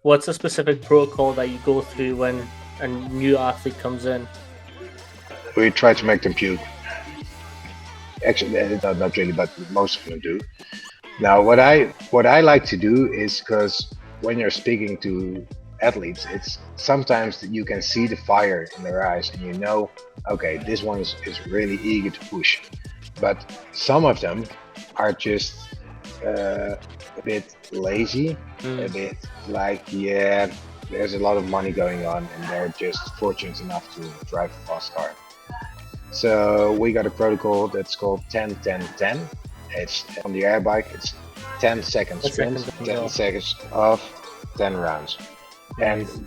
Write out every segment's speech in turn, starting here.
What's a specific protocol that you go through when a new athlete comes in? We try to make them puke. Actually, not really, but most of them do. Now, what I like to do is because when you're speaking to athletes, it's sometimes that you can see the fire in their eyes, and you know, okay, this one is really eager to push. But some of them are just a bit lazy, a Mm, bit like, yeah, there's a lot of money going on, and they're just fortunate enough to drive a fast car. So we got a protocol that's called 10-10-10. It's on the air bike. It's 10 seconds 10 sprint, seconds on 10 go. seconds off, 10 rounds. And Nice.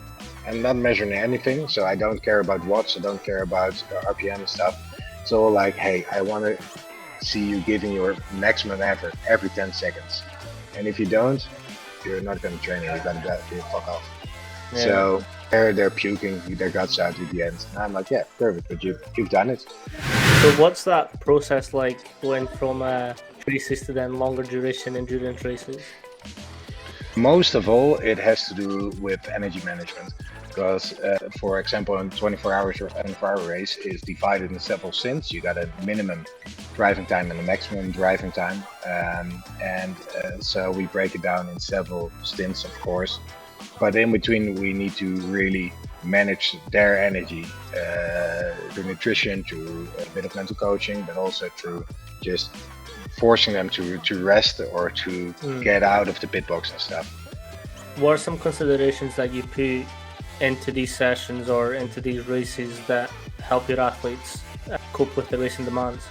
I'm not measuring anything, so I don't care about watts. I don't care about RPM and stuff. It's all like, hey, I want to see you giving your maximum effort every 10 seconds. And if you don't, you're not going to train it. You're going to fuck off. Yeah. So they're puking their guts out at the end. And I'm like, yeah, perfect, but you've done it. So what's that process like going from races to then longer duration endurance races? Most of all, it has to do with energy management. Because, for example, a 24 hours or 24-hour race is divided in several stints. You got a minimum driving time and a maximum driving time, and so we break it down in several stints, of course. But in between, we need to really manage their energy through nutrition, through a bit of mental coaching, but also through just forcing them to rest or to Mm. get out of the pit box and stuff. What are some considerations that you put into these sessions or into these races that help your athletes cope with the racing demands?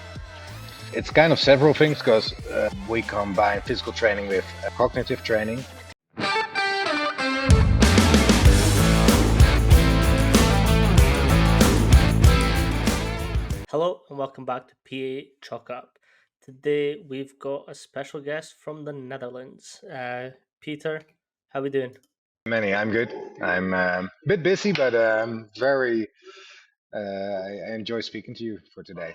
It's kind of several things because we combine physical training with cognitive training. Hello and welcome back to PA Chalk Up. Today we've got a special guest from the Netherlands. Peter, how we doing? Many, I'm good. I'm a bit busy, but very. I enjoy speaking to you for today.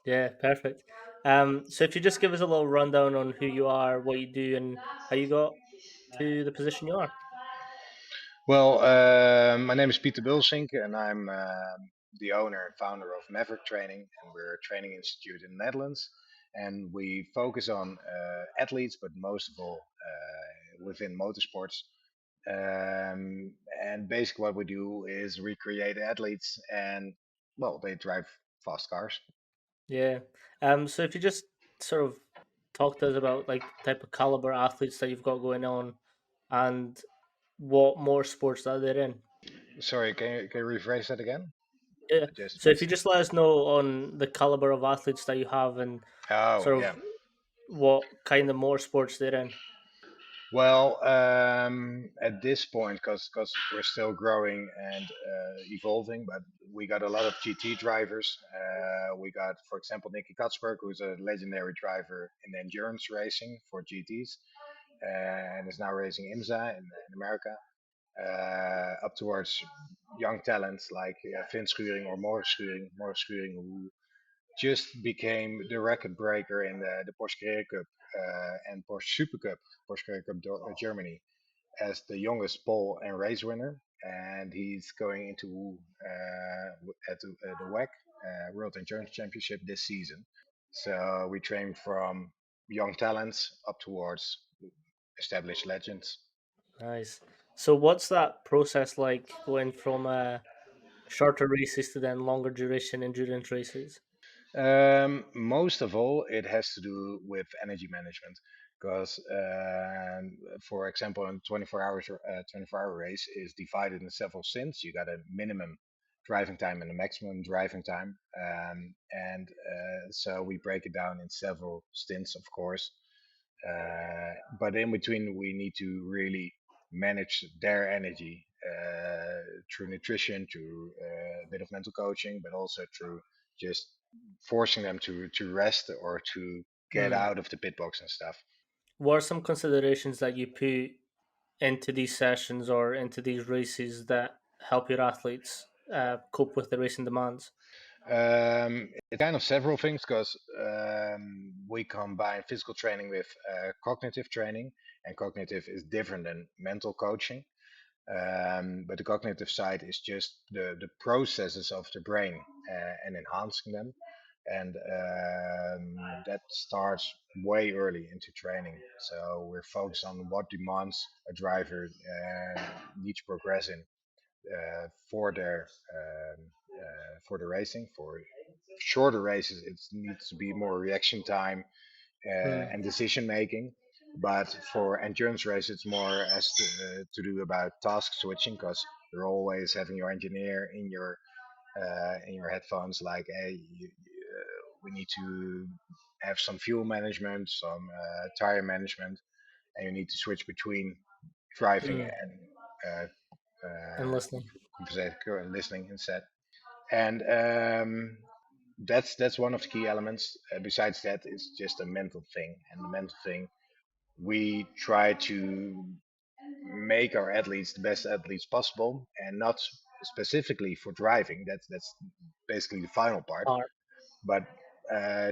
Yeah, perfect. So if you just give us a little rundown on who you are, what you do, and how you got to the position you are. Well, my name is Pieter Bulsink, and I'm the owner and founder of Maverick Training, and we're a training institute in the Netherlands. And we focus on athletes, but most of all within motorsports. And basically, what we do is recreate athletes, and well, they drive fast cars. Yeah. So if you just sort of talk to us about like the type of caliber athletes that you've got going on and what more sports that they're in. Sorry, can you rephrase that again? Yeah. I just So if you missed it. just let us know on the caliber of athletes that you have and Oh, sort of yeah. what kind of more sports they're in. Well, at this point, because we're still growing and evolving, but we got a lot of GT drivers. We got, for example, Nicky Katsberg, who's a legendary driver in endurance racing for GTs, and is now racing IMSA in America. Up towards young talents like Finn Schuring or Morris Schuring, who just became the record breaker in the Porsche Carrera Cup and Porsche Super Cup, Porsche Carrera Cup Germany, as the youngest pole and race winner. And he's going into at the WEC World Endurance Championship this season. So we train from young talents up towards established legends. Nice. So what's that process like going from shorter races to then longer duration endurance races? Most of all, it has to do with energy management. Because, for example, a 24 hours or 24-hour race is divided in several stints. You got a minimum driving time and a maximum driving time, and so we break it down in several stints, of course. But in between, we need to really manage their energy through nutrition, through a bit of mental coaching, but also through just forcing them to rest or to get Mm. out of the pit box and stuff. What are some considerations that you put into these sessions or into these races that help your athletes cope with the racing demands? It's kind of several things because we combine physical training with cognitive training, and cognitive is different than mental coaching. But the cognitive side is just the processes of the brain and enhancing them. And that starts way early into training. So we're focused on what demands a driver needs to progress in for the racing. For shorter races, it needs to be more reaction time Mm. and decision making. But for endurance race, it's more to do about task switching because you're always having your engineer in your headphones, like, hey, we need to have some fuel management, some tire management, and you need to switch between driving Mm. and And listening. listening instead. And that's one of the key elements. Besides that, it's just a mental thing, and the mental thing we try to make our athletes the best athletes possible, and not specifically for driving. That's basically the final part. Art. But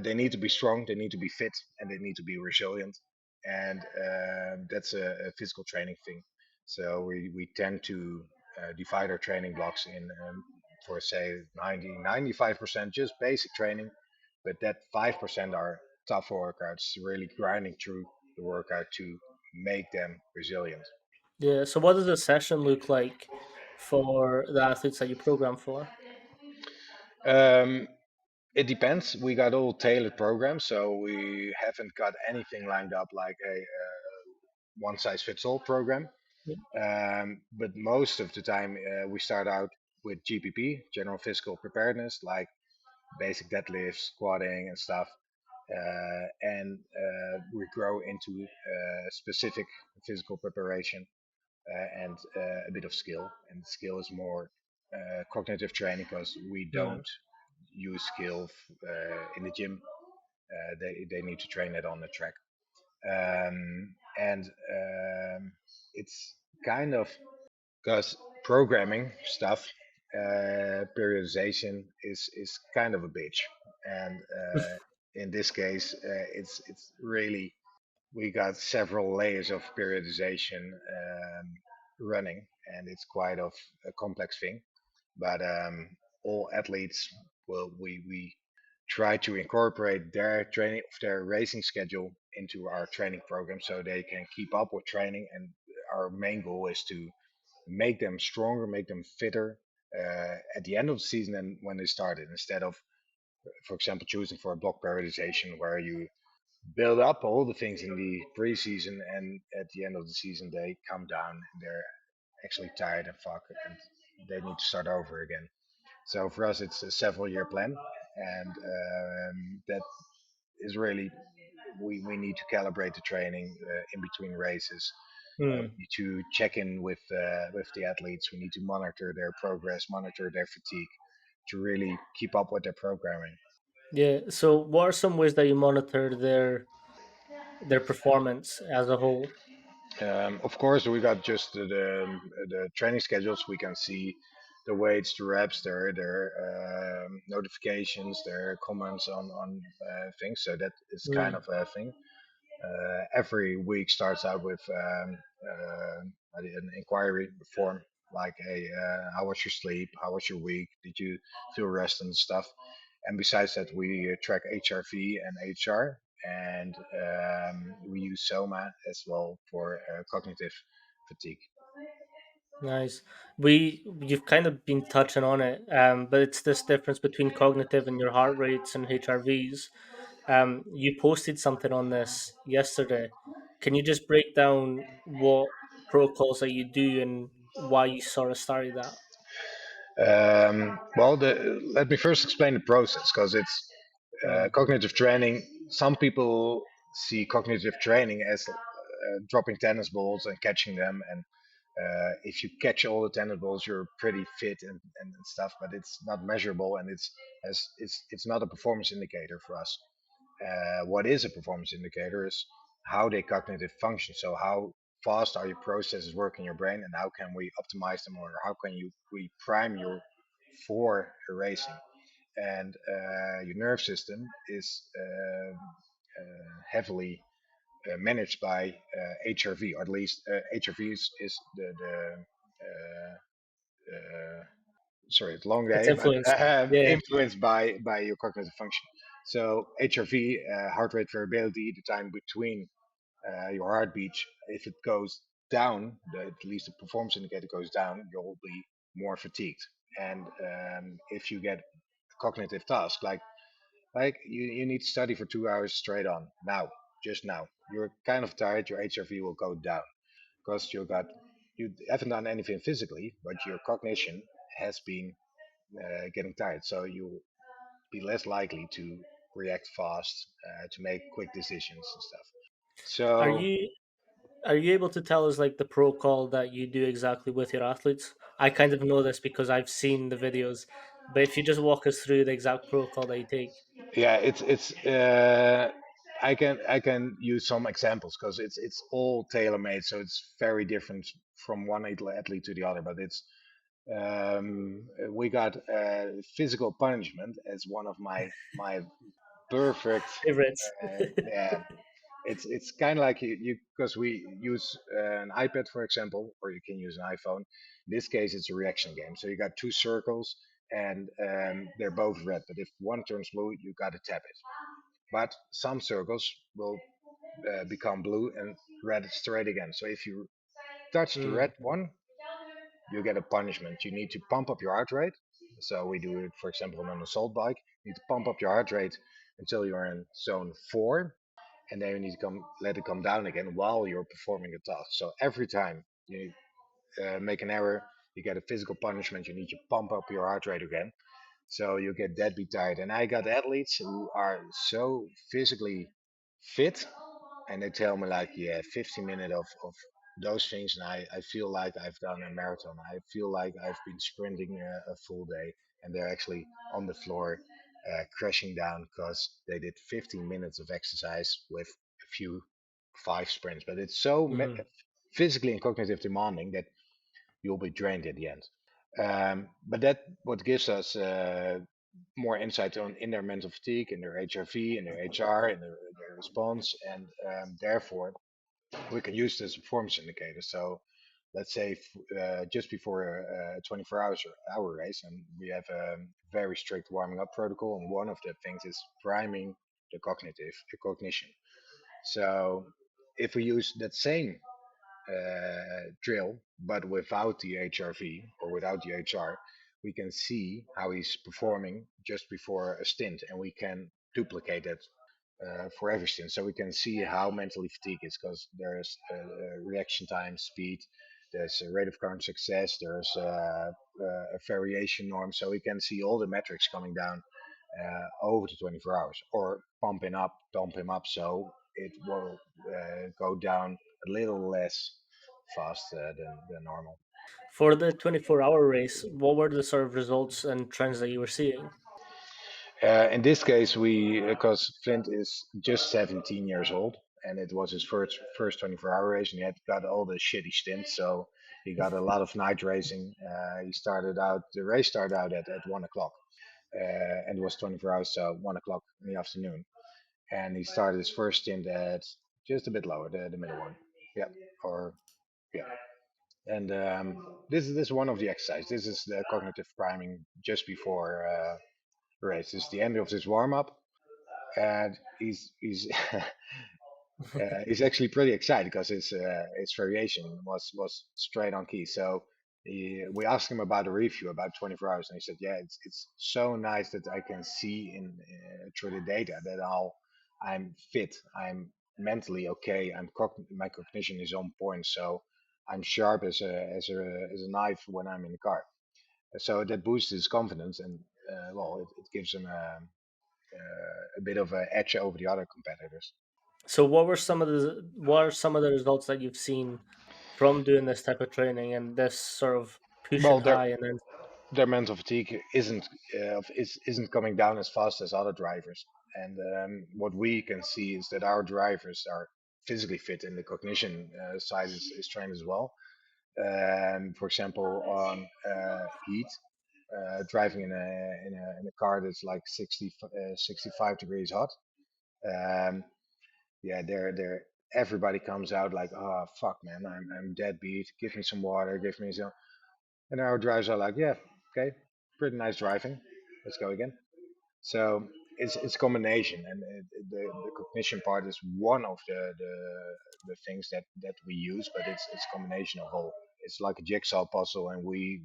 they need to be strong, they need to be fit, and they need to be resilient. And that's a physical training thing. So we tend to divide our training blocks in, for say 95% just basic training, but that 5% are tough workouts, really grinding through the workout to make them resilient. Yeah. So, what does a session look like for the athletes that you program for? Um, it depends. We got all tailored programs, so we haven't got anything lined up like a one size fits all program. Yeah. But most of the time, we start out with GPP, general physical preparedness, like basic deadlifts, squatting, and stuff. And we grow into specific physical preparation and a bit of skill. And skill is more cognitive training because we Mm. don't use skill in the gym. They need to train it on the track. And it's kind of because programming stuff, periodization is kind of a bitch, and in this case, it's really we got several layers of periodization running, and it's quite of a complex thing. But all athletes, well, we try to incorporate their racing schedule into our training program so they can keep up with training. And our main goal is to make them stronger, make them fitter at the end of the season than when they started. Instead of, for example, choosing for a block periodization where you build up all the things in the preseason, and at the end of the season they come down and they're actually tired and fuck, and they need to start over again. So for us, it's a several year plan, and that is really we need to calibrate the training in between races. We Mm. need to check in with the athletes. We need to monitor their progress, monitor their fatigue, to really keep up with their programming. Yeah. So, what are some ways that you monitor their performance as a whole? Of course, we got just the training schedules. We can see the weights, the reps, their notifications, their comments on things. So that is kind Mm. of a thing. Every week starts out with an inquiry form, like, hey, how was your sleep? How was your week? Did you feel rest and stuff? And besides that, we track HRV and HR, and we use Soma as well for cognitive fatigue. Nice. You've kind of been touching on it, but it's this difference between cognitive and your heart rates and HRVs. You posted something on this yesterday. Can you just break down what protocols that you do and why you sort of started that? Well, let me first explain the process because it's Mm. cognitive training. Some people see cognitive training as dropping tennis balls and catching them, and if you catch all the tennis balls, you're pretty fit and stuff. But it's not measurable, and it's not a performance indicator for us. What is a performance indicator is how they cognitive function. So how fast are your processes working in your brain, and how can we optimize them, or how can we prime you for racing? And your nerve system is heavily managed by HRV, or at least HRV is the uh, sorry, it's a long It's day, but influenced. Yeah. influenced by your cognitive function. So HRV, heart rate variability, the time between your heartbeat, if it goes down, at least the performance indicator goes down, you'll be more fatigued. And if you get a cognitive task like you need to study for 2 hours straight on now, just now, you're kind of tired, your HRV will go down because you haven't done anything physically, but your cognition has been getting tired. So you'll be less likely to react fast, to make quick decisions and stuff. Are So you are you able to tell us like the protocol that you do exactly with your athletes? I kind of know this because I've seen the videos, but if you just walk us through the exact protocol that you take. yeah, it's I can use some examples because it's all tailor made, so it's very different from one athlete to the other. But it's we got physical punishment as one of my perfect. Favorites. Yeah, it's kind of like you because we use an iPad for example, or you can use an iPhone. In this case, it's a reaction game. So you got two circles, and they're both red. But if one turns blue, you got to tap it. But some circles will become blue and red straight again. So if you touch the red Mm, one, you get a punishment. You need to pump up your heart rate. So we do it, for example, on an assault bike. You need to pump up your heart rate until you're in zone 4, and then you need to let it come down again while you're performing the task. So every time you make an error, you get a physical punishment. You need to pump up your heart rate again, so you get deadbeat tired. And I got athletes who are so physically fit, and they tell me like, yeah, 15 minutes of those things, and I feel like I've done a marathon. I feel like I've been sprinting a full day, and they're actually on the floor crashing down because they did 15 minutes of exercise with a few 5 sprints. But it's so mhm. physically and cognitive demanding that you'll be drained at the end. But that what gives us more insight on in their mental fatigue, in their HRV, in their HR, in their response, and therefore we can use this as a performance indicator. So let's say just before a 24 hour race, and we have a very strict warming up protocol, and one of the things is priming the cognition. So if we use that same drill, but without the HRV or without the HR, we can see how he's performing just before a stint, and we can duplicate that for every stint. So we can see how mentally fatigued is because there's reaction time, speed, there's a rate of current success, there's a variation norm. So we can see all the metrics coming down over the 24 hours, or pump him up, so it will go down a little less fast than normal. For the 24-hour race, what were the sort of results and trends that you were seeing? In this case, we because Flint is just 17 years old, and it was his first 24-hour race, and he had got all the shitty stints, so he got a lot of night racing. The race started out at 1 o'clock, and it was 24 hours, so 1 o'clock in the afternoon. And he started his first stint at just a bit lower, the middle one. Yeah, or yeah. And this is one of the exercises. This is the cognitive priming just before race. This is the end of this warm up, and he's actually pretty excited because his variation was straight on key. So we asked him about a review about 24 hours, and he said, "Yeah, it's so nice that I can see in through the data that I'm fit, I'm mentally okay, my cognition is on point, so I'm sharp as a knife when I'm in the car." So that boosts his confidence, and well, it gives him a bit of an edge over the other competitors. So what are some of the results that you've seen from doing this type of training and this sort of pushing Well, high and then their mental fatigue isn't coming down as fast as other drivers. And what we can see is that our drivers are physically fit, and the cognition side is trained as well. For example, on heat, driving in a car that's like 65 degrees hot. Um, yeah, they're everybody comes out like, oh fuck, man, I'm dead beat. Give me some water. Give me some. And our drivers are like, yeah, okay, pretty nice driving. Let's go again. So it's a combination, and the cognition part is one of the things that we use, but it's a combination of all. It's like a jigsaw puzzle, and we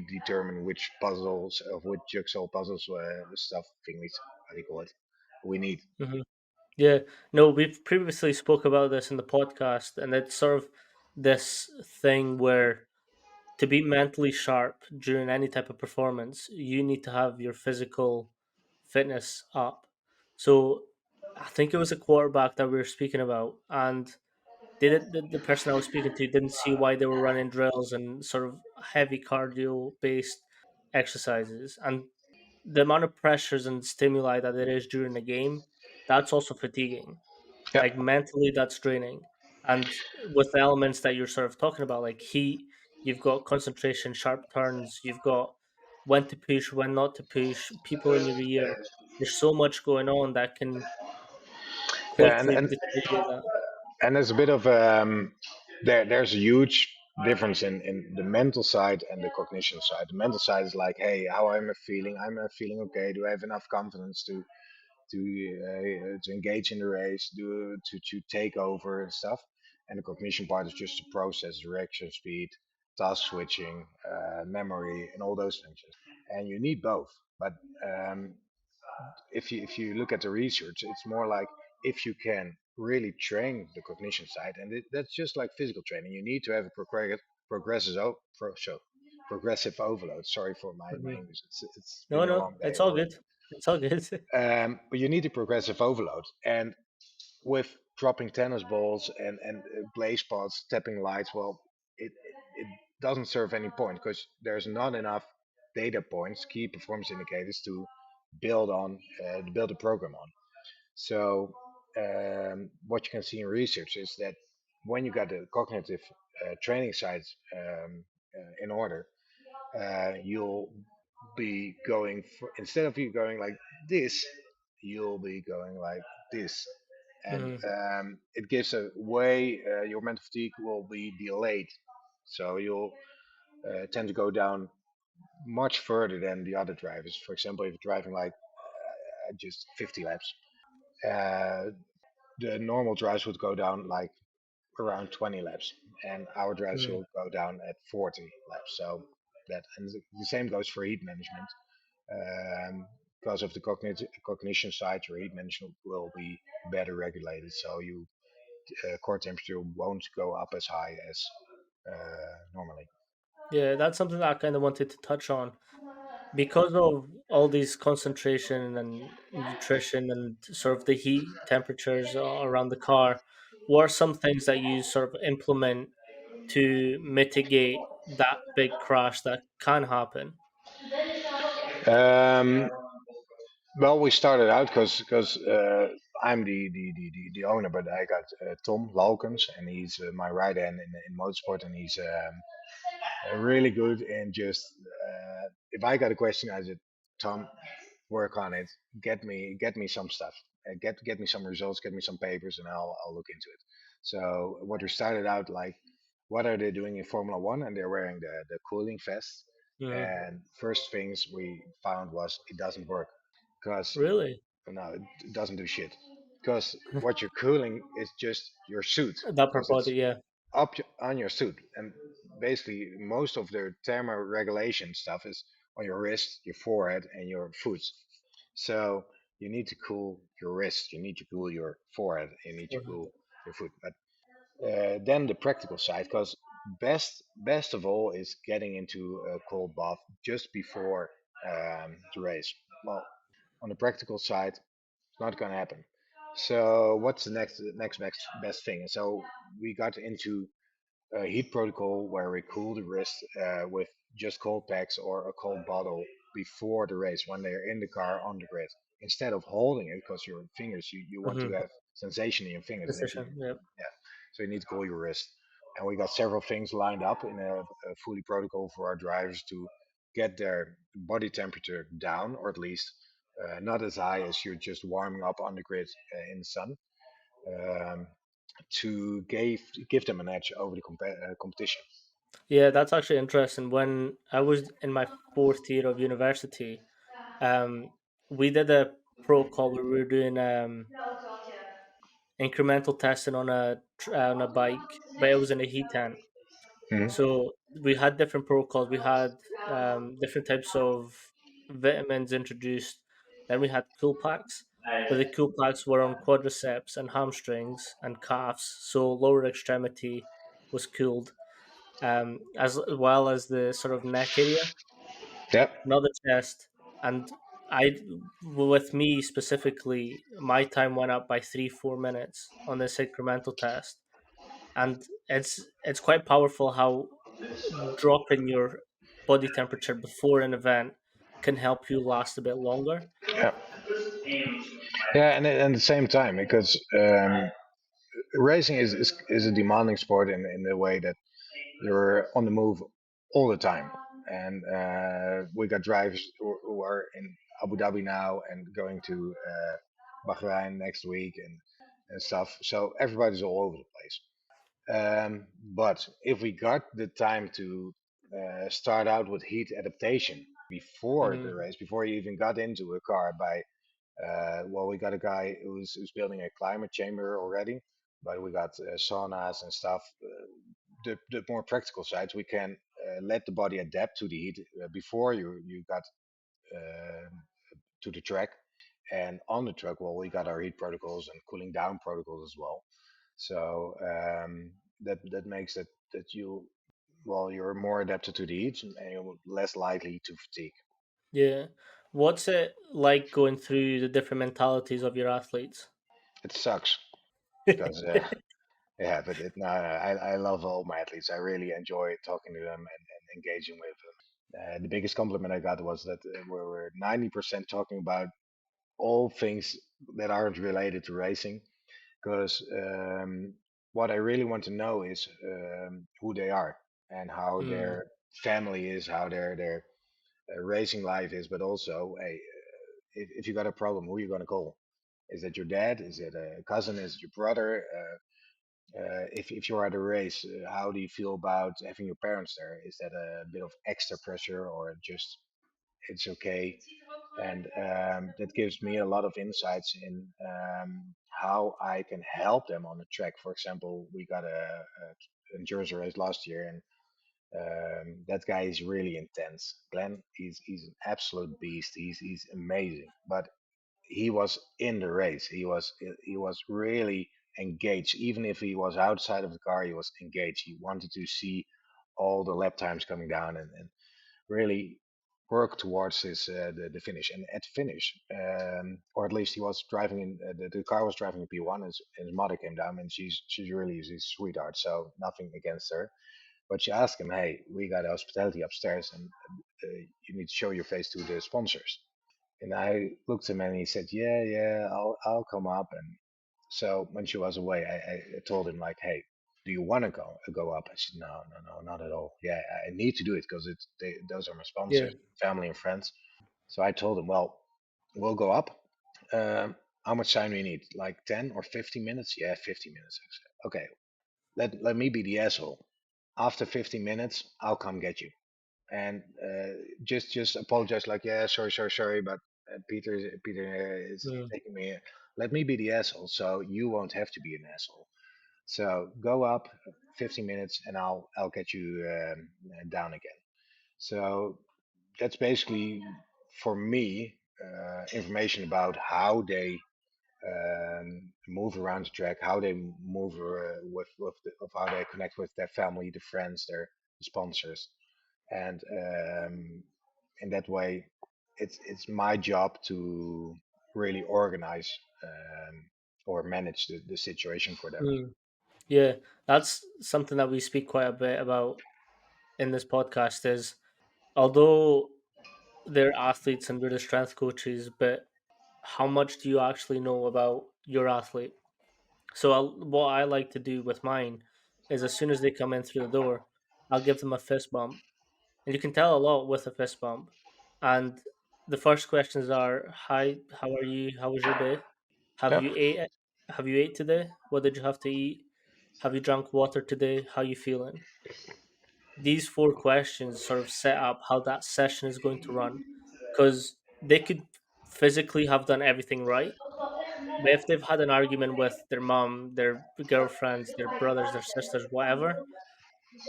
determine which puzzles of which jigsaw puzzles stuff thingies, how do you call it, we need. Hmm. Yeah, no, we've previously spoke about this in the podcast, and it's sort of this thing where to be mentally sharp during any type of performance, you need to have your physical fitness up. So I think it was a quarterback that we were speaking about, and the person I was speaking to didn't see why they were running drills and sort of heavy cardio based exercises. And the amount of pressures and stimuli that it is during the game, that's also fatiguing. Yeah. Like mentally, that's draining. And with the elements that you're sort of talking about, like heat, you've got concentration, sharp turns, you've got when to push, when not to push, people in your ear. There's so much going on that can Yeah, quickly deteriorate that. and there's a bit of there's a huge difference in the mental side and the cognition side. The mental side is like, hey, how am I feeling? I'm feeling okay. Do I have enough confidence to engage in the race, to take over and stuff? And the cognition part is just the process, reaction speed, task switching, memory, and all those functions. And you need both. But um, if you look at the research, it's more like if you can really train the cognition side, and that's just like physical training. You need to have a progressive progressive overload. Sorry for my Hmm. English. It's No, been a no, long day it's all already. good. It's all good. But you need a progressive overload, and with dropping tennis balls and blaze pods, tapping lights, well, it doesn't serve any point because there's not enough data points, key performance indicators to build a program on. So what you can see in research is that when you got the cognitive training side in order, you'll be going for, instead of you going like this, you'll be going like this, and Hmm. it gives a way your mental fatigue will be delayed, so you'll tend to go down much further than the other drivers. For example, if you're driving like just 50 laps, uh, the normal drives would go down like around 20 laps, and our drives Hmm. will go down at 40 laps. So that, and the same goes for heat management. Because of the cognition side, your heat management will be better regulated, so you core temperature won't go up as high as normally. Yeah, that's something that I kind of wanted to touch on because of all these concentration and nutrition and sort of the heat temperatures around the car. What are some things that you sort of implement to mitigate that big crash that can happen? Um, well, we started out because I'm the owner, but I got Tom Lalkens, and he's my right hand in motorsport, and he's really good in just if I got a question, I said, Tom, work on it. Get me some stuff. Get me some results. Get me some papers, and I'll look into it. So what we started out like, what are they doing in Formula One? And they're wearing the cooling vest. Hmm. And first things we found was it doesn't work because Really? no, it doesn't do shit. Because what you're cooling is just your suit The upper because it's body, yeah. on your suit, and basically most of the thermoregulation stuff is on your wrist, your forehead, and your foot. So you need to cool your wrist, you need to cool your forehead, you need to cool your foot. But then the practical side, because best of all is getting into a cold bath just before the race. Well, on the practical side, it's not going to happen. So what's the next best thing? So we got into a heat protocol where we cool the wrist with just cold packs or a cold bottle before the race when they're in the car on the grid. Instead of holding it, because your fingers, you want to Mm-hmm. have sensation in your fingers. And if you, Decision, yeah. yeah, so you need to cool your wrist. And we got several things lined up in a fully protocol for our drivers to get their body temperature down, or at least not as high as you're just warming up on the grid in the sun. Um, to give them an edge over the competition. Yeah, that's actually interesting. When I was in my fourth year of university, um, we did a protocol where we were doing incremental testing on on a bike, but it was in a heat tent. Mhm. So we had different protocols. We had different types of vitamins introduced. Then we had cool packs, but the cool packs were on quadriceps and hamstrings and calves, so lower extremity was cooled, as well as the sort of neck area, Yep. not the chest. And I, with me specifically, my time went up by 3-4 minutes on this incremental test, and it's quite powerful how dropping your body temperature before an event can help you last a bit longer. Yeah. Yeah, and at the same time, because racing is a demanding sport in the way that you're on the move all the time. And we got drivers who are in Abu Dhabi now and going to Bahrain next week and stuff. So everybody's all over the place. But if we got the time to start out with heat adaptation before the Mm, race, before you even got into a car by well, we got a guy who's building a climate chamber already, but we got saunas and stuff. The more practical sides, we can let the body adapt to the heat before you got uh, to the track, and on the track, well, we got our heat protocols and cooling down protocols as well. So that makes that you well you're more adapted to the heat and you're less likely to fatigue. yeah. What's it like going through the different mentalities of your athletes? It sucks because yeah, but no, I love all my athletes. I really enjoy talking to them and engaging with them. The biggest compliment I got was that we're 90% talking about all things that aren't related to racing. Because what I really want to know is who they are and how Mm, their family is, how their racing life is, but also, hey, if you got a problem, who are you going to call? Is it your dad? Is it a cousin? Is it your brother? If you're at a race, how do you feel about having your parents there? Is that a bit of extra pressure or just it's okay? And that gives me a lot of insights in how I can help them on the track. For example, we got a endurance race last year, and that guy is really intense. Glenn, he's an absolute beast. He's amazing, but he was in the race. He was really engaged. Even if he was outside of the car, he was engaged. He wanted to see all the lap times coming down and really work towards the finish. And at finish, or at least he was driving in the car was driving in P1, and his mother came down, and she's really a sweetheart. So nothing against her, but she asked him, "Hey, we got hospitality upstairs, and you need to show your face to the sponsors." And I looked at him and he said, "Yeah, yeah, I'll come up." And so when she was away, I told him like, "Hey, do you want to go up?" I said, "No, no, no, not at all. Yeah, I need to do it because those are my yeah. sponsors, family and friends." So I told him, "Well, we'll go up. How much time do you need? Like 10 or 15 minutes? Yeah, 15 minutes." I said, "Okay, let me be the asshole. After 15 minutes, I'll come get you." And just apologize like, yeah, sorry, sorry, sorry, but Peter is Mm, taking me. Let me be the asshole, so you won't have to be an asshole. So go up 15 minutes, and I'll get you down again. So that's basically for me information about how they move around the track, how they move of how they connect with their family, the friends, their sponsors, and in that way, it's my job to really organize or manage the situation for them. mm. Yeah, that's something that we speak quite a bit about in this podcast. Is although they're athletes and we're the strength coaches, but how much do you actually know about your athlete? So what I like to do with mine is as soon as they come in through the door, I'll give them a fist bump, and you can tell a lot with a fist bump. And the first questions are, "Hi, how are you? How was your day? Have Yep. you ate? Have you ate today? What did you have to eat? Have you drunk water today? How you feeling? These four questions sort of set up how that session is going to run, because they could physically have done everything right, but if they've had an argument with their mom, their girlfriends, their brothers, their sisters, whatever,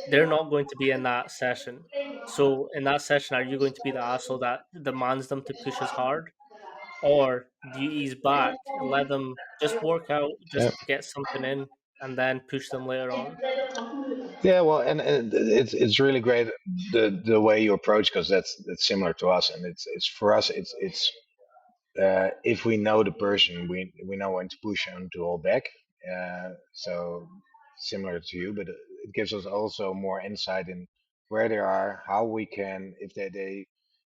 they're not going to be in that session. So in that session, are you going to be the asshole that demands them to push as hard, or do you ease back and let them just work out, Yeah. just get something in, and then push them later on? Yeah, well, and it's really great the way you approach, because that's similar to us, and it's for us it's if we know the person, we know when to push and to hold back. So similar to you, but it gives us also more insight in where they are, how we can, if they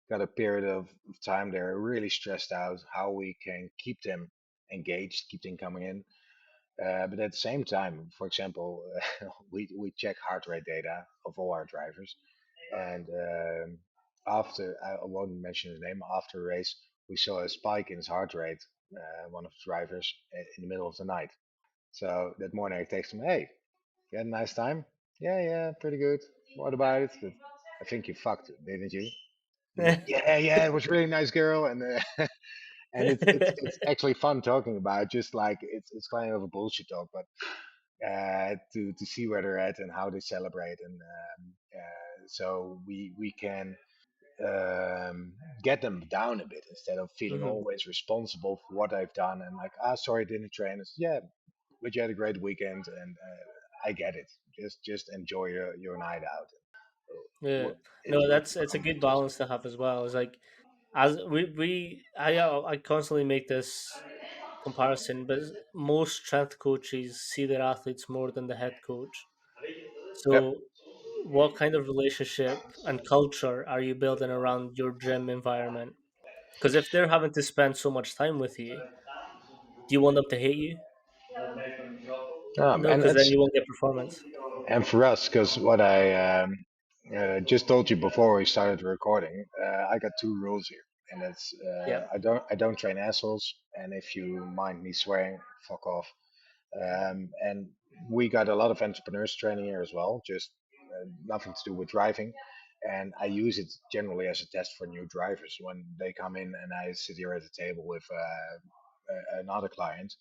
got a period of time they're really stressed out, how we can keep them engaged, keep them coming in. But at the same time, for example, we check heart rate data of all our drivers, and after, I won't mention his name, after a race, we saw a spike in his heart rate. One of the drivers in the middle of the night. So that morning I text him, "Hey, you had a nice time? Yeah, yeah, pretty good. What about it? But I think you fucked, didn't you?" Yeah, yeah, it was a really nice girl, and and it's actually fun talking about. Just like it's kind of a bullshit talk, but to see where they're at and how they celebrate, and so we can get them down a bit instead of feeling Hmm. always responsible for what I've done, and like, ah, sorry, I didn't train. It's, yeah, but you had a great weekend, and I get it. Just enjoy your night out. Yeah, no, It's that's it's a fun. good balance to have as well. It's like, as I constantly make this comparison, but most strength coaches see their athletes more than the head coach. Yep. So, what kind of relationship and culture are you building around your gym environment? Because if they're having to spend so much time with you, do you want them to hate you? No, And because then you won't get performance. for us, because what I just told you before we started recording, I got two rules here, and that's Yeah, I don't train assholes, and if you mind me swearing, fuck off. And we got a lot of entrepreneurs training here as well, just nothing to do with driving. And I use it generally as a test for new drivers when they come in, and I sit here at the table with another client.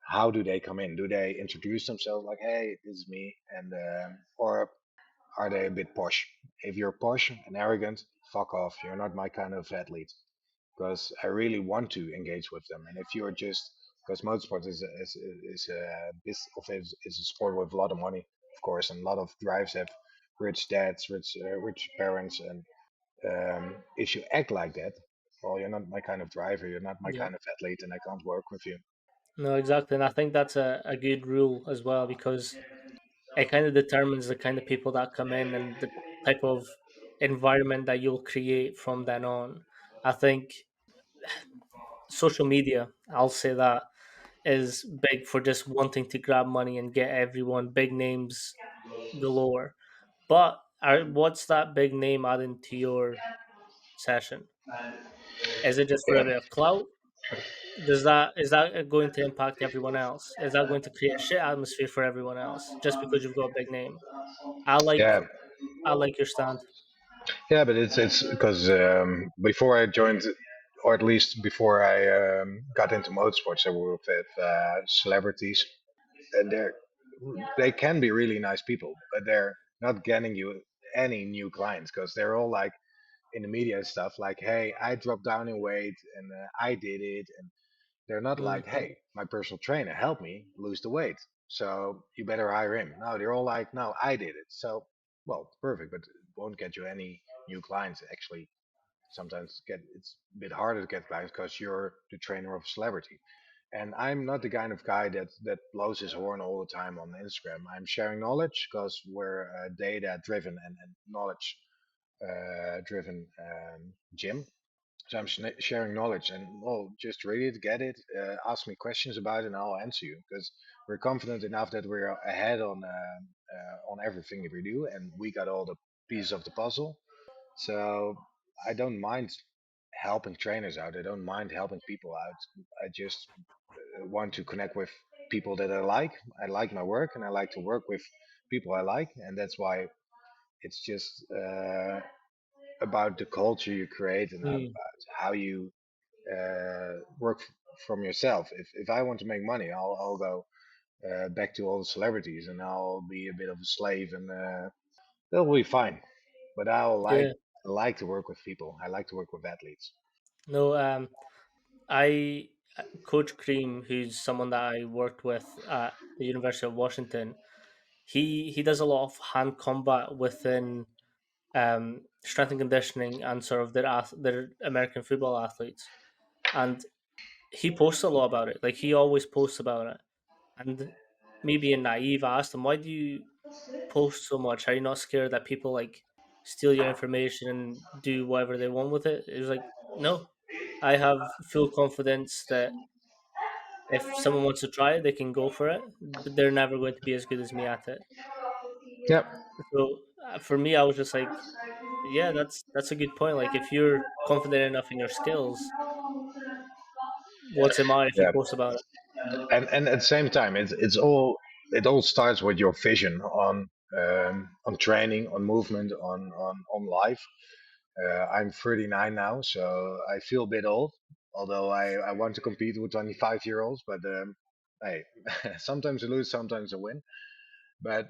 How do they come in? Do they introduce themselves like, "Hey, this is me," and or are they a bit posh? If you're posh and arrogant, fuck off. You're not my kind of athlete, because I really want to engage with them. And if you're just, because motorsport is a is a sport with a lot of money, of course, and a lot of drives have rich dads, rich parents, and if you act like that, well, you're not my kind of driver. You're not my yeah. kind of athlete, and I can't work with you. No, exactly. And I think that's a good rule as well, because it kind of determines the kind of people that come in and the type of environment that you'll create from then on. I think social media, I'll say that, is big for just wanting to grab money and get everyone big names galore. But what's that big name adding to your session? Is it just for a bit of clout? Is that going to impact everyone else? Is that going to create a shit atmosphere for everyone else just because you've got a big name? I like Yeah, I like your stand. yeah, but it's because before I joined, or at least before I got into motorsports, I worked with celebrities, and they can be really nice people, but they're not getting you any new clients, because they're all like in the media and stuff, like, "Hey, I dropped down in weight, and I did it," and they're not like, Mm, "Hey, my personal trainer helped me lose the weight, so you better hire him." No, they're all like, "No, I did it." So, well, perfect, but it won't get you any new clients. Actually, sometimes it's a bit harder to get clients because you're the trainer of a celebrity. And I'm not the kind of guy that blows his horn all the time on Instagram. I'm sharing knowledge because we're a data driven and knowledge driven gym. So I'm sharing knowledge, and well, just read it, get it, ask me questions about it, and I'll answer you, because we're confident enough that we're ahead on everything that we do, and we got all the pieces of the puzzle. So I don't mind helping trainers out. I don't mind helping people out. I just want to connect with. people that I like. I like my work, and I like to work with people I like, and that's why it's just about the culture you create and Mm. about how you work from yourself. If I want to make money, I'll go back to all the celebrities, and I'll be a bit of a slave, and that'll be fine. But Yeah. I like to work with people. I like to work with athletes. No. I Coach Cream, who's someone that I worked with at the University of Washington. He does a lot of hand combat within strength and conditioning and sort of their American football athletes, and he posts a lot about it. Like he always posts about it. And me being naive, I asked him, "Why do you post so much? Are you not scared that people like steal your information and do whatever they want with it?" It was like, "No, I have full confidence that if someone wants to try it, they can go for it, but they're never going to be as good as me at it." Yep. So for me, I was just like, "Yeah, that's a good point. Like if you're confident enough in your skills, what's it matter if you Yeah. post about it?" And at the same time, it all starts with your vision on training, on movement, on life. I'm 39 now, so I feel a bit old. Although I want to compete with 25-year-olds, but hey, sometimes I lose, sometimes I win. But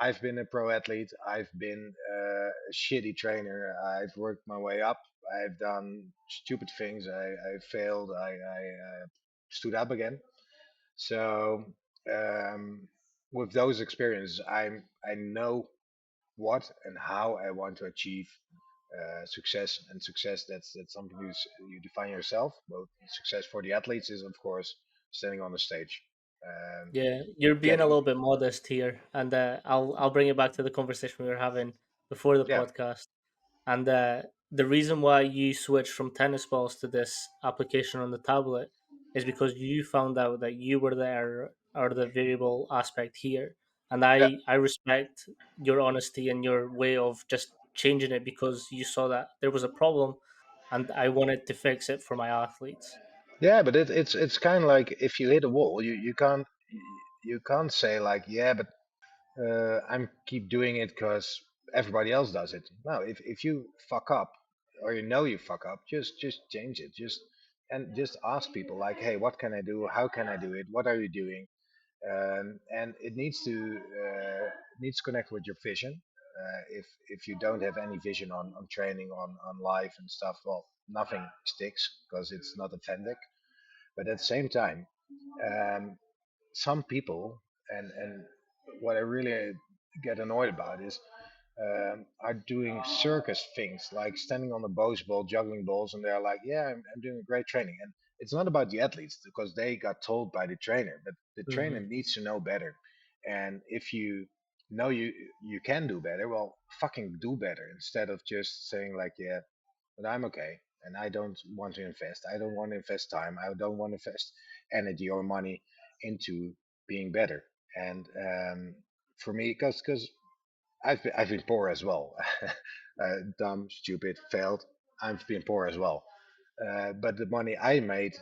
I've been a pro athlete. I've been a shitty trainer. I've worked my way up. I've done stupid things. I failed. I stood up again. So with those experiences, I know what and how I want to achieve success. And success, that's something you define yourself. But success for the athletes is, of course, standing on the stage, um, Yeah, you're being a getting little bit modest here, and I'll bring it back to the conversation we were having before the yeah. podcast. And the reason why you switched from tennis balls to this application on the tablet is because you found out that you were there or the variable aspect here, and I respect your honesty and your way of just changing it because you saw that there was a problem, and I wanted to fix it for my athletes. Yeah, but it's kind of like if you hit a wall, you can't say like, yeah, but I'm keep doing it because everybody else does it. No, if you fuck up or you know you fuck up, just change it. Just ask people like, hey, what can I do? How can I do it? What are you doing? And it needs to connect with your vision. If you don't have any vision on training on life and stuff, well, nothing sticks because it's not authentic. But at the same time, um, some people and what I really get annoyed about is are doing circus things like standing on a bowls ball, juggling balls, and they're like, "Yeah, I'm doing great training." And it's not about the athletes because they got told by the trainer, but the trainer Hmm. needs to know better. And if you know you can do better, well, fucking do better instead of just saying like, "Yeah, but I'm okay." And I don't want to invest. I don't want to invest time. I don't want to invest energy or money into being better. And for me, because I've been poor as well, dumb, stupid, failed. I've been poor as well. But the money I made,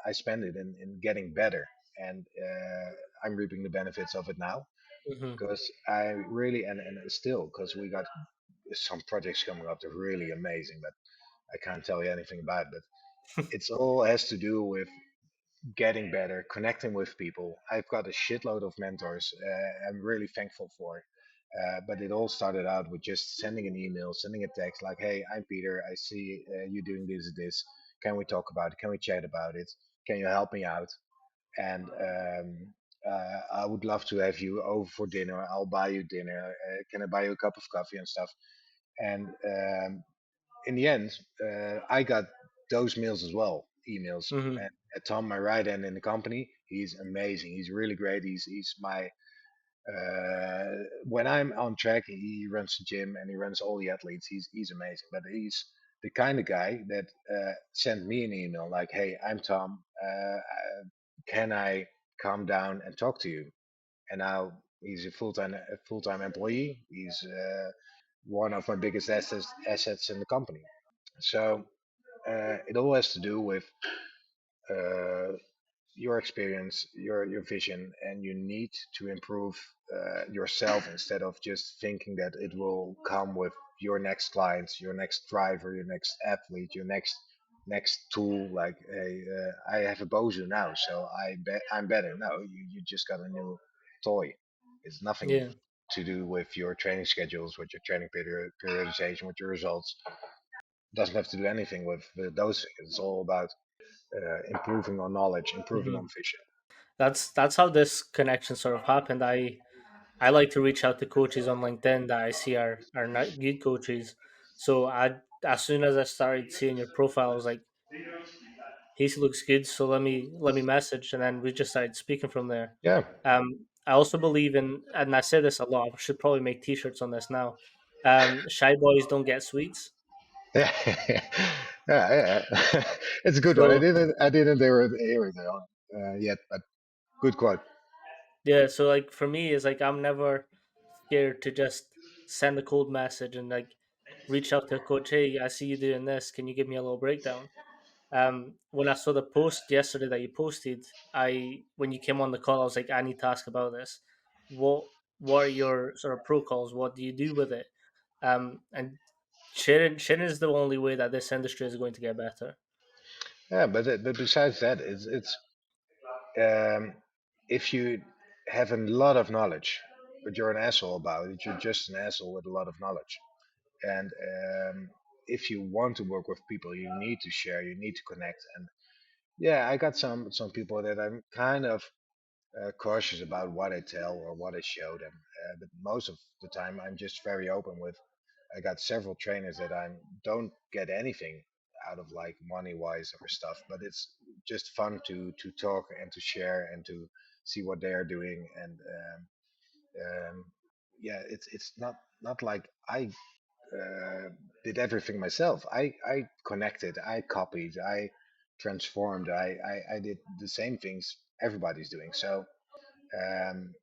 I spend it in getting better, and I'm reaping the benefits of it now. Hmm. Because I really and still because we got some projects coming up that are really amazing, but I can't tell you anything about it. But it's all has to do with getting better, connecting with people. I've got a shitload of mentors. I'm really thankful for. But it all started out with just sending an email, sending a text like, "Hey, I'm Peter. I see you doing this. Can we talk about it? Can we chat about it? Can you help me out?" And I would love to have you over for dinner. I'll buy you dinner. Can I buy you a cup of coffee and stuff? And in the end, I got those mails as well, emails. Hmm. And Tom, my right hand in the company, he's amazing. He's really great. He's my when I'm on track, he runs the gym and he runs all the athletes. He's amazing. But he's the kind of guy that sent me an email like, "Hey, I'm Tom. Can I come down and talk to you?" And now he's a full time employee. He's one of my biggest assets in the company. So it all has to do with uh, your experience, your vision, and you need to improve yourself instead of just thinking that it will come with your next client, your next driver, your next athlete, your next tool. Like, hey, I have a Bozu now, so I'm better. No, you just got a new toy. It's nothing Yeah, to do with your training schedules, with your training periodization, with your results. Doesn't have to do anything with those things. It's all about improving on knowledge, improving hmm on vision. that's how this connection sort of happened. I like to reach out to coaches on LinkedIn that I see are not good coaches. So I as soon as I started seeing your profile, I was like, he looks good. So let me message, and then we just started speaking from there. Yeah, I also believe in, and I say this a lot. I should probably make T-shirts on this now. Shy boys don't get sweets. yeah, yeah. It's a good one. So I didn't hear it on yet, but good quote. yeah, so like for me, it's like I'm never scared to just send a cold message and like reach out to a coach. Hey, I see you doing this. Can you give me a little breakdown? When I saw the post yesterday that you posted, I when you came on the call, I was like, I need to ask about this. What what are your sort of protocols? What do you do with it? And sharing is the only way that this industry is going to get better. Yeah, but besides that, it's um, if you have a lot of knowledge, but you're an asshole about it, you're just an asshole with a lot of knowledge. And if you want to work with people, you need to share, you need to connect. And yeah, I got some people that I'm kind of cautious about what I tell or what I show them. But most of the time, I'm just very open with. I got several trainers that I don't get anything out of, like money wise or stuff, but it's just fun to talk and to share and to see what they are doing. And yeah, it's not like I uh, did everything myself. I connected, I copied, I transformed, I did the same things everybody's doing. So um,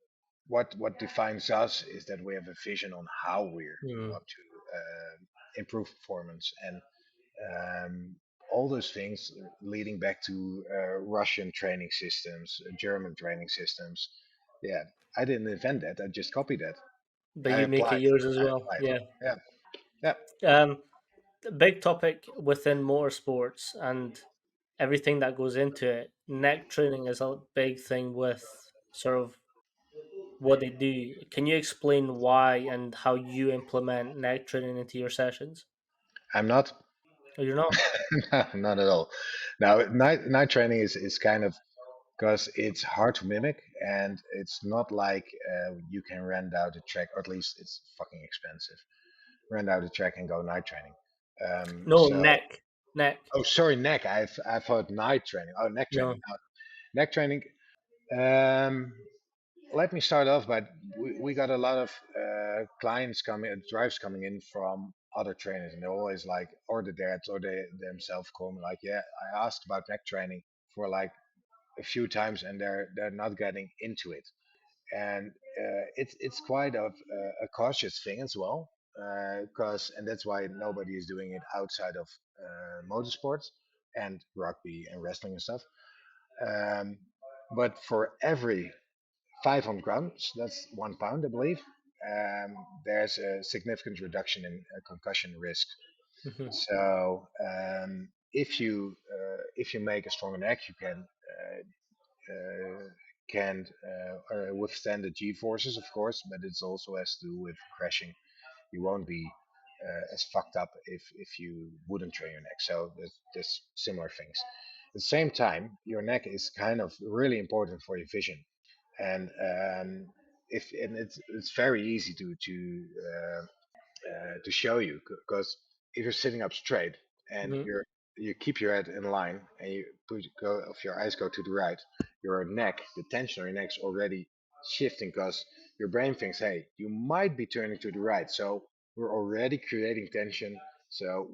what defines us is that we have a vision on how we Mm. want to improve performance, and all those things leading back to Russian training systems, German training systems. Yeah, I didn't invent that. I just copied that. But I you make it applied. yours as I well. applied. Yeah. Yeah, yeah. Um, the big topic within motorsports and everything that goes into it. Neck training is a big thing with sort of what they do. Can you explain why and how you implement neck training into your sessions? I'm not. Or you're not? No, not at all. Now, night training is kind of because it's hard to mimic, and it's not like you can rent out a track, or at least it's fucking expensive. Rent out a track and go night training. No, neck. Neck. Oh, sorry, neck. I've heard night training. Oh, neck training. No. No, neck training. Um, Let me start off, but we got a lot of clients coming, drives coming in from other trainers, and they're always like, or the dads, or they themselves call me like, yeah, I asked about neck training for like a few times, and they're not getting into it, and it's quite a cautious thing as well, because and that's why nobody is doing it outside of motorsports and rugby and wrestling and stuff. Um, but for every 500 grams, that's 1 pound, I believe. There's a significant reduction in concussion risk. Hmm. So if you make a stronger neck, you can withstand the G forces, of course, but it also has to do with crashing. You won't be as fucked up if you wouldn't train your neck. So there's similar things. At the same time, your neck is kind of really important for your vision, and if and it's very easy to show you, because if you're sitting up straight and Hmm. you keep your head in line and you go if your eyes go to the right, your neck, the tension on your neck's already shifting, because your brain thinks, hey, you might be turning to the right, so we're already creating tension, so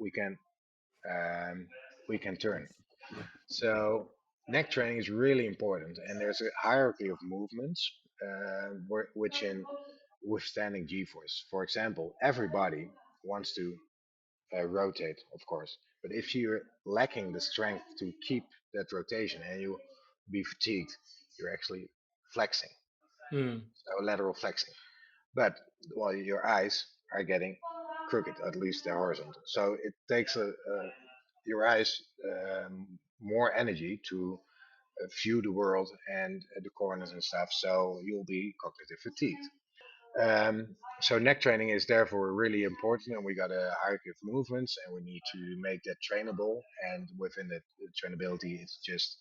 um, we can turn. So neck training is really important, and there's a hierarchy of movements which in withstanding G-force. For example, everybody wants to rotate, of course, but if you're lacking the strength to keep that rotation and you be fatigued. You're actually flexing, Mm. so lateral flexing. But while your eyes are getting crooked, at least they're horizontal. So it takes your eyes more energy to view the world and the corners and stuff. So you'll be cognitive fatigued. So neck training is therefore really important, and we got a hierarchy of movements, and we need to make that trainable. And within the trainability, it's just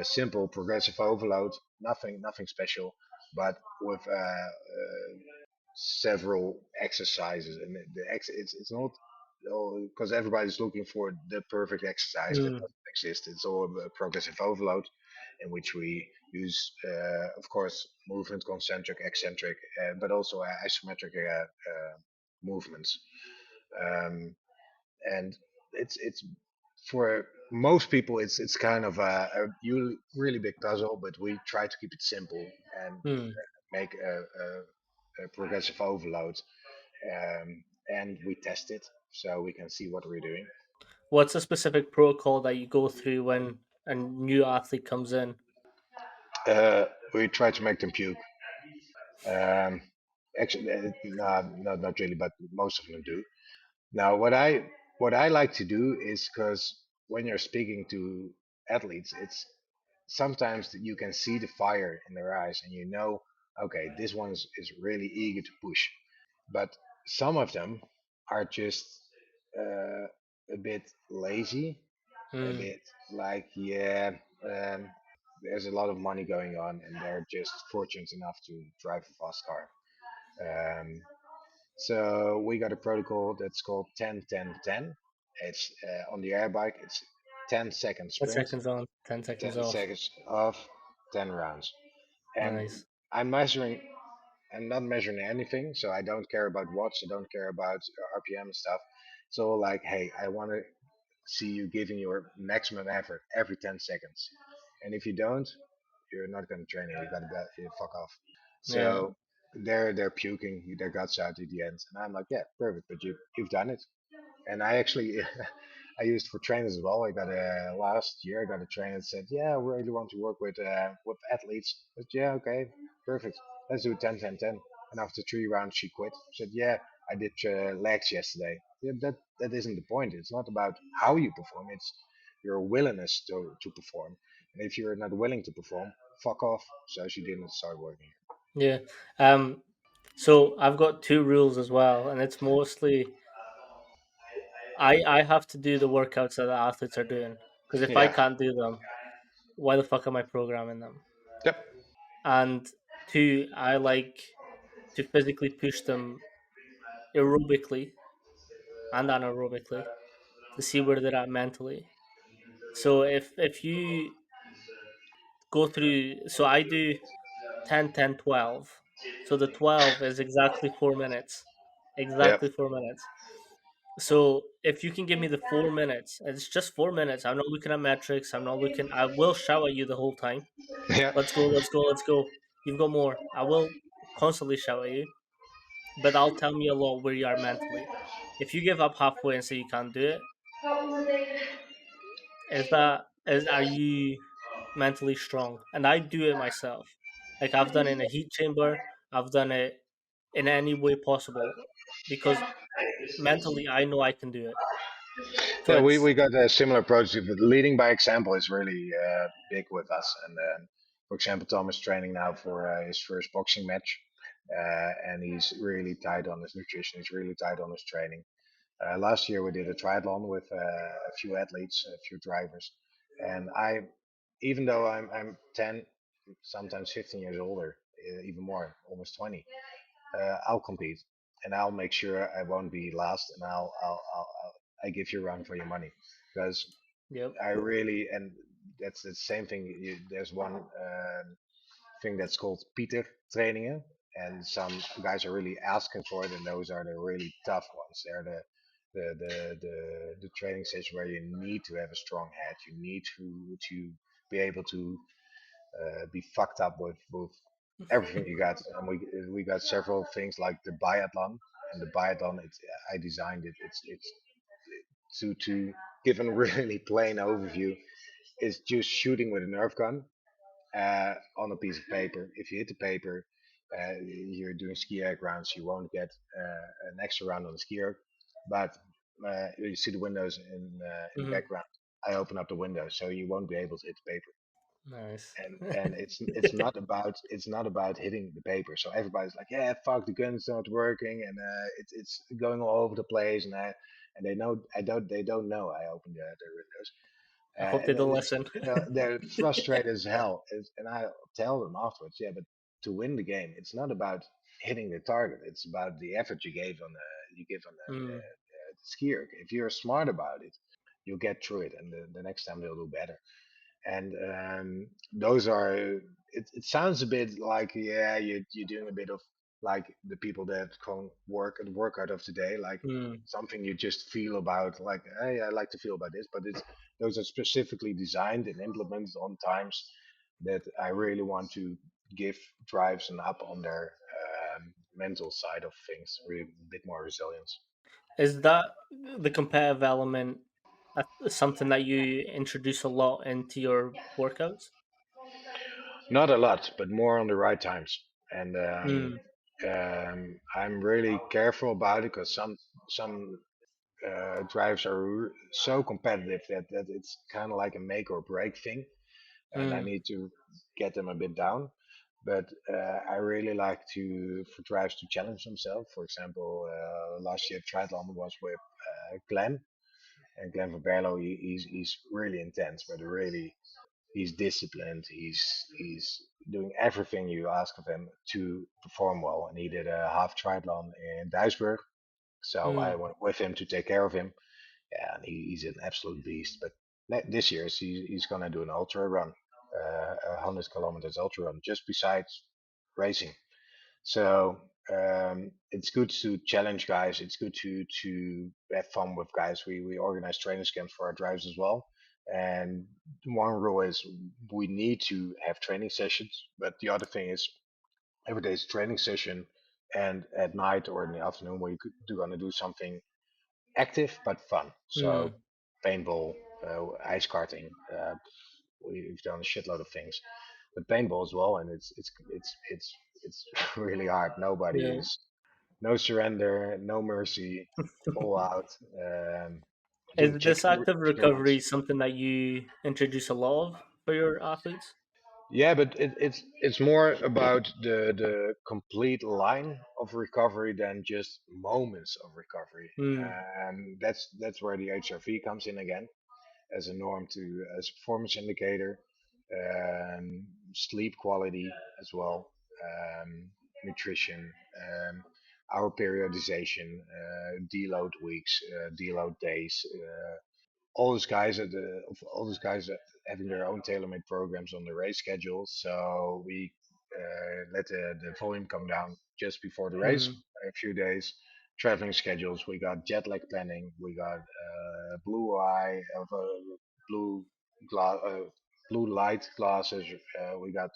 simple progressive overload, nothing special, but with several exercises. And it's not because everybody's looking for the perfect exercise that Mm. doesn't exist. It's all a progressive overload, in which we use, of course, movement concentric, eccentric, but also isometric movements. Um, and it's for most people it's kind of really big puzzle, but we try to keep it simple and Mm. make a progressive overload, and we test it so we can see what we're doing. What's a specific protocol that you go through when a new athlete comes in? We try to make them puke. Um, Actually, no, not really, but most of them do. Now, what I like to do is because when you're speaking to athletes, it's sometimes that you can see the fire in their eyes, and you know, okay, this one is really eager to push. But some of them are just a bit lazy, a Mm. bit like, yeah, there's a lot of money going on, and they're just fortunate enough to drive a fast car. Um, so we got a protocol that's called 10 10 10. It's on the air bike, it's 10-second 10 sprint, seconds on, 10 seconds 10 off. seconds off, 10 rounds. And Nice. I'm measuring, I'm not measuring anything, so I don't care about watts, I don't care about RPM and stuff. It's all like, hey, I want to see you giving your maximum effort every 10 seconds. And if you don't, you're not going to train it. You got to fuck off. Yeah. So they're puking their guts out at the end, and I'm like, yeah, perfect. But you've done it. And I actually I used for trainers as well. I got a last year I got a trainer that said, yeah, I really want to work with athletes. I said, yeah, okay, perfect. Let's do 10 10 10. And after 3 rounds, she quit. She said, yeah, I did legs yesterday. Yeah, that isn't the point. It's not about how you perform. It's your willingness to perform. And if you're not willing to perform, fuck off. So she didn't start working. Yeah. Um, so I've got two rules as well, and it's mostly I have to do the workouts that the athletes are doing because if I Yeah. can't do them, why the fuck am I programming them? Yep. And two, I like to physically push them aerobically and anaerobically to see where they're at mentally. So if you go through, so I do 10, 10, 12. So the 12 is exactly 4 minutes. Yep. Exactly 4 minutes. So if you can give me the 4 minutes, it's just 4 minutes. I'm not looking at metrics. I'm not looking. I will shout at you the whole time. Yeah. Let's go. Let's go. Let's go. You've got more. I will constantly shout at you, but that'll tell me a lot where you are mentally. If you give up halfway and say you can't do it, is are you mentally strong? And I do it myself. Like I've done it in a heat chamber. I've done it in any way possible because mentally I know I can do it. So Yeah, we, it's we got a similar approach. Leading by example is really big with us. And for example, Tom is training now for his first boxing match, and he's really tight on his nutrition. He's really tight on his training. Last year we did a triathlon with a few athletes, a few drivers, and even though I'm 10, sometimes 15 years older, even more, almost 20, I'll compete, and I'll make sure I won't be last, and I give you a run for your money, because yep, I really, and that's the same thing. There's one thing that's called Pieter trainingen, and some guys are really asking for it, and those are the really tough ones. They're the training session where you need to have a strong head. You need to be able to be fucked up with everything you got. And we got several things like the biathlon, and the biathlon. It's I designed it. It's to give a really plain overview. It's just shooting with a Nerf gun, on a piece of paper. If you hit the paper, you're doing ski erg rounds, you won't get an extra round on the ski erg. But you see the windows in the Hmm. background. I open up the window, so you won't be able to hit the paper. Nice. And it's not about hitting the paper. So everybody's like, yeah, fuck, the gun's not working, and it's going all over the place, and they don't know I opened the windows. I hope they And don't listen. they're frustrated as hell. And I tell them afterwards, yeah, but to win the game, it's not about hitting the target. It's about the effort you give on Mm, the skier. If you're smart about it, you'll get through it, and the next time they'll do better. And those are it sounds a bit like, yeah, you're doing a bit of like the people that can work and work out of today, like mm. something you just feel about, like, hey, I like to feel about this, but it's those are specifically designed and implemented on times that I really want to give drives and up on their mental side of things, really a bit more resilience. Is that the competitive element something that you introduce a lot into your workouts? Not a lot, but more on the right times. And Mm, I'm really careful about it because some drives are so competitive that it's kind of like a make or break thing, and I mm, need to get them a bit down. But I really like to for drives to challenge themselves. For example, last year triathlon was with Glenn, and Glenn Verberlo. He's really intense, but really he's disciplined. He's doing everything you ask of him to perform well. And he did a half triathlon in Duisburg, so I mm, went with him to take care of him. Yeah, and he's an absolute beast. But this year he's gonna do an ultra run, 100 kilometers ultra run, just besides racing. So it's good to challenge guys. It's good to have fun with guys. We organize training camps for our drivers as well. And one rule is we need to have training sessions. But the other thing is every day's training session, and at night or in the afternoon we do gonna do something active but fun. So mm. paintball, ice karting. We've done a shitload of things, but paintball as well, and it's really hard. Nobody Yeah. is no surrender, no mercy, all out. Doing Is this active chicken runs. recovery something that you introduce a lot of for your athletes? Yeah, but it's more about the complete line of recovery than just moments of recovery. Mm, That's where the HRV comes in again as a norm to as a performance indicator, sleep quality as well, nutrition, our periodization, deload weeks, deload days. All those guys that having their own tailor-made programs on the race schedule. So we let the volume come down just before the race, mm, a few days. Traveling schedules. We got jet lag planning. We got blue eye, blue gla- uh, blue light glasses. We got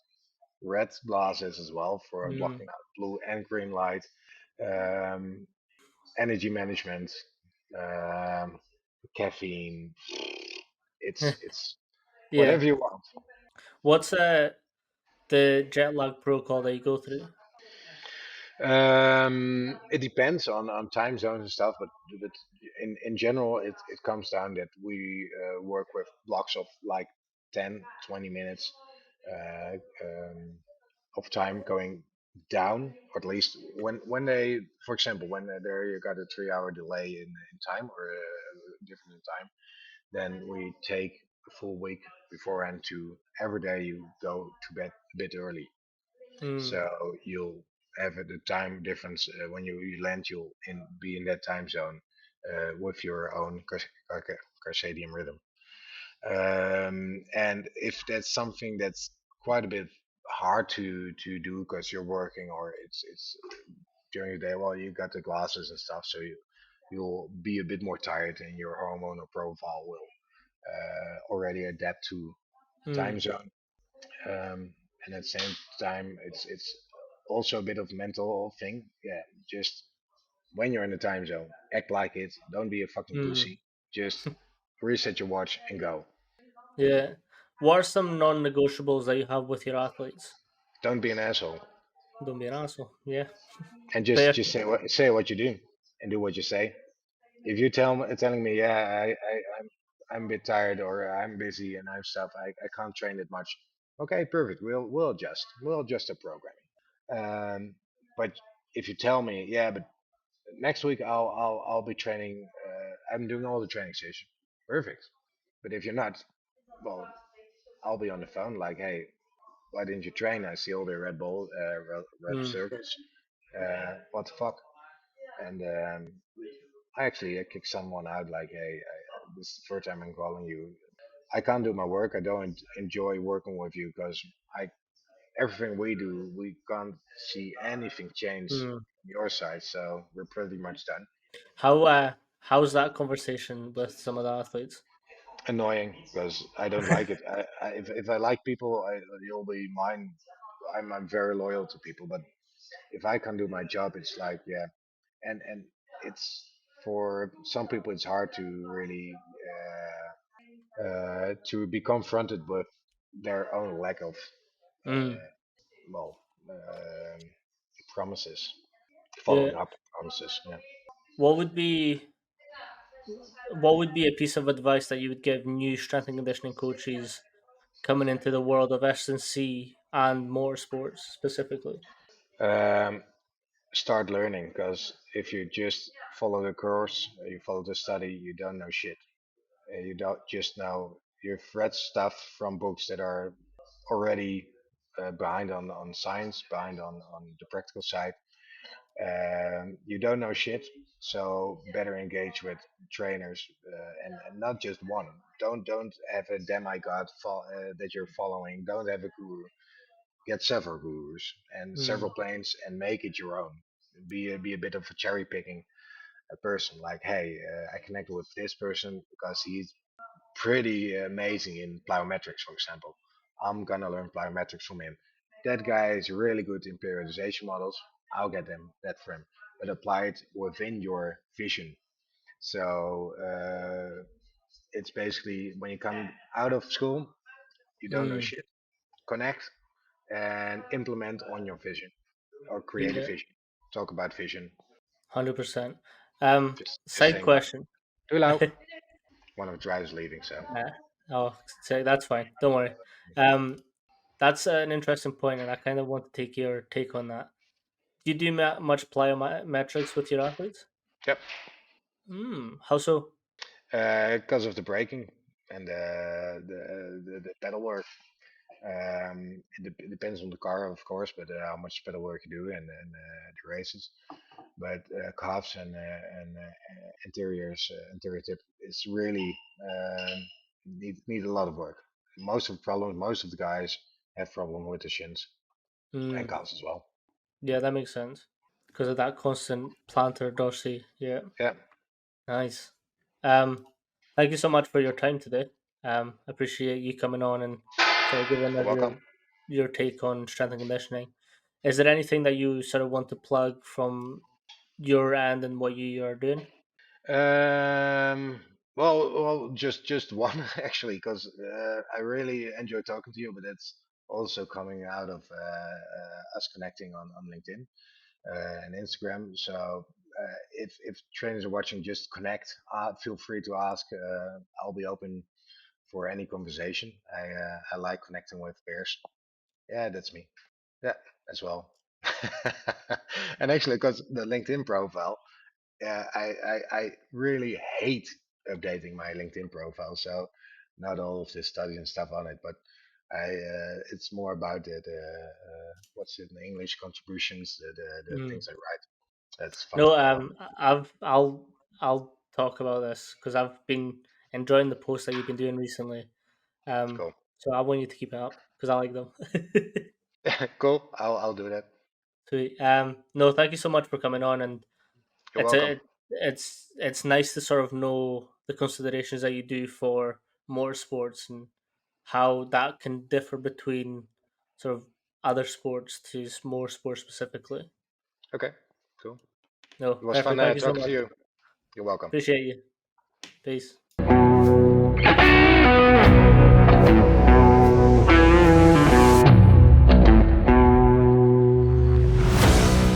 red glasses as well for mm. blocking out blue and green light. Um, Energy management, um, caffeine. It's Yeah. whatever you want. What's the jet lag protocol that you go through? It depends on time zones and stuff, but in general, it comes down that we work with blocks of like 10, 20 minutes uh, um, of time going down, or at least when they, for example, when there you got a 3 hour delay in time or a difference in time, then we take a full week beforehand to every day you go to bed a bit early. Mm, So you'll have the time difference when you land. You'll be in that time zone with your own circadian rhythm. And if that's something that's quite a bit hard to do because you're working or it's during the day, well, you got the glasses and stuff, so you'll be a bit more tired, and your hormonal profile will already adapt to time mm, zone. And at the same time, it's also a bit of mental thing. Yeah, just when you're in the time zone, act like it. Don't be a fucking mm. pussy. Just reset your watch and go. Yeah. What are some non-negotiables that you have with your athletes? Don't be an asshole, Don't be an asshole. Yeah, and fair. just say what you do and do what you say. If you telling me, yeah, I'm a bit tired or I'm busy and I'm stuff, I can't train it much. Okay, perfect. We'll adjust the programming. But if you tell me, yeah, but next week I'll be training. I'm doing all the training session. Perfect. But if you're not, well, I'll be on the phone like, hey, why didn't you train? I see all the red Mm, circles. What the fuck? And I actually kicked someone out like, hey, this is the first time I'm calling you. I can't do my work. I don't enjoy working with you because I everything we do, we can't see anything change mm. on your side. So we're pretty much done. How's that conversation with some of the athletes? Annoying because I don't like it. If I like people, you'll be mine. I'm very loyal to people, but if I can do my job, it's like yeah, and it's for some people it's hard to really to be confronted with their own lack of Mm, well um, promises, yeah. following up promises. Yeah. What would be what would be a piece of advice that you would give new strength and conditioning coaches coming into the world of S&C and motorsports specifically? Um, Start learning because if you just follow the course, you follow the study, you don't know shit. You don't just know you've read stuff from books that are already behind on science, behind on the practical side. You don't know shit, so better engage with trainers and not just one. Don't have a demigod that you're following. Don't have a guru. Get several gurus and several Mm, planes and make it your own. Be a bit of a cherry picking a person. Like, hey, I connected with this person because he's pretty amazing in plyometrics, for example. I'm gonna learn plyometrics from him. That guy is really good in periodization models. I'll get them that for him, but apply it within your vision. So it's basically when you come out of school, you don't know mm, shit. Connect and implement on your vision or create a yeah, vision. Talk about vision. 100%. Just Side saying that. question. Too loud. One of the drivers leaving, so Nah. Oh, say that's fine. Don't worry. Um, that's an interesting point, and I kind of want to take your take on that. Do you do much plyometrics with your athletes? yep. How so? Because of the braking and the pedal work. It depends on the car, of course, but how much pedal work you do and the races. But calves and anterior tip is really need a lot of work. Most of the guys have problem with the shins and Mm, calves as well. yeah, that makes sense because of that constant plantar dorsey. Yeah, Yeah, nice. Um, thank you so much for your time today. Appreciate you coming on and sort of giving you're us welcome. your take on strength and conditioning. Is there anything that you sort of want to plug from your end and what you are doing? Just one actually, because I really enjoy talking to you, but it's also coming out of us connecting on LinkedIn and Instagram. So if trainers are watching, just connect. Feel free to ask. I'll be open for any conversation. I like connecting with peers. Yeah, that's me. Yeah, as well. And actually, because the LinkedIn profile. Yeah, I really hate updating my LinkedIn profile. So not all of the studies and stuff on it, but it's more about the what's it in English contributions, the Mm. things I write. That's fun to No, follow. I'll talk about this because I've been enjoying the posts that you've been doing recently. Cool, So I want you to keep it up because I like them. cool. I'll do that. Sweet. No, thank you so much for coming on, and You're it's welcome. it's nice to sort of know the considerations that you do for motorsports and how that can differ between sort of other sports to more sports specifically. Okay, cool. No, It was fun perfect. Thank you so talking to much. you. You're welcome. Appreciate you. Peace.